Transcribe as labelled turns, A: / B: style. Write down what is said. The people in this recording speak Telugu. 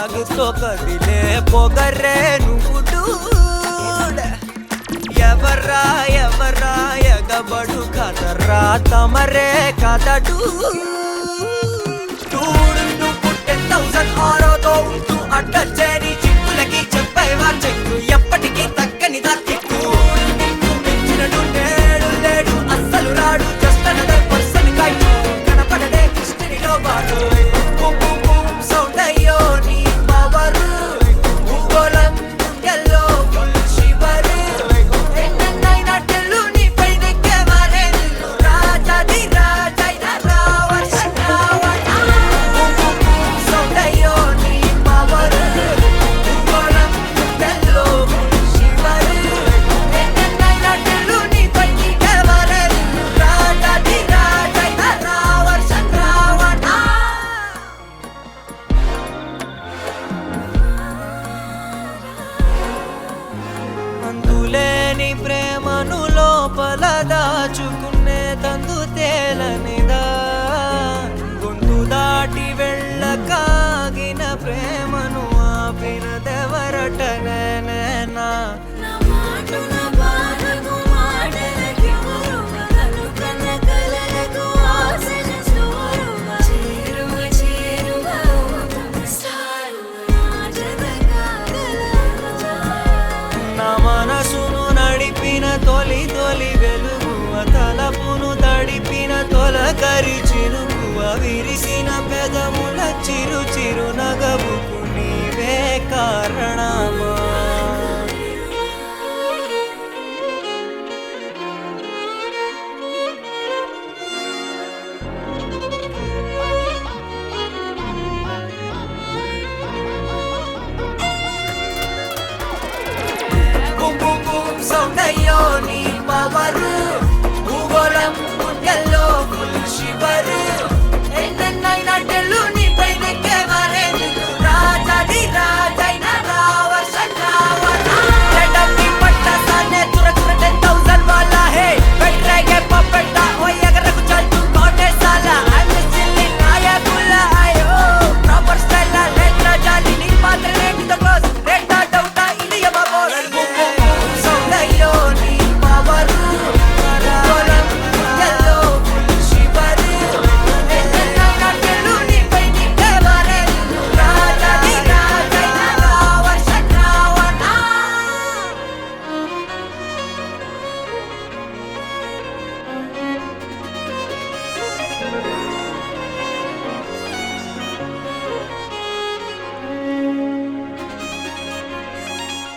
A: జిగ్జాగుతో కదిలే పొగరే నువ్వు డూడ్. ఎవర్రా ఎవర్రా ఎగబడు కదరా తమరే కదడు. డూడ్ నువ్వు 10,000 ఆరోతో ఉంటూ అడ్డొచ్చేని చిక్కులకి చెప్పేవా చెక్కు ఎప్పటికీ తగ్గని దక్కిక్కు. నిన్ను మించినడు నేడు లేడు అస్సలు రాడు జస్ట్ అనదర్ పర్సన్ కైపు కనపడడే హిస్టరీలో వాడు. సౌండ్ అయ్యో నీ పవర్ భూగోళం గుండెల్లో ఫుల్ శివర్. ఎన్నైనా టెల్లు నీపై నెక్కేవారే నిన్ను రాజాది రాజైన రావణ రావణ. సౌండ్ అయ్యో నీ పవర్ భూగోళం గుండెల్లో ఫుల్ శివర్. ఎన్నైనా టెల్లు నీపై నెక్కేవారే నిన్ను రాజాది రాజైన రావణ రావణ. అందులేని ప్రేమను లోపల దాచుకునే తందు తేలనిదా. గొంతు దాటి వెళ్ళకాగిన ప్రేమను ఆపినదెవరట నేనేనా.
B: నా మాటున బాధకు మాటలకెవరుగా కనుకన్న కలలకు ఆశల చూరుగా చేరువ చేరుగా సారుగా జతకాగలరా.
A: నా మనసును నడిపిన తొలి తొలి వెలుగువ తలపును తడిపిన తొలకరి చిరుకువ విరిసిన పెదముల చిరు చిరు నగవుకు నీవే కారణమా. బూమ్ బూమ్ బూమ్ సౌండ్ అయ్యో నీ పవర్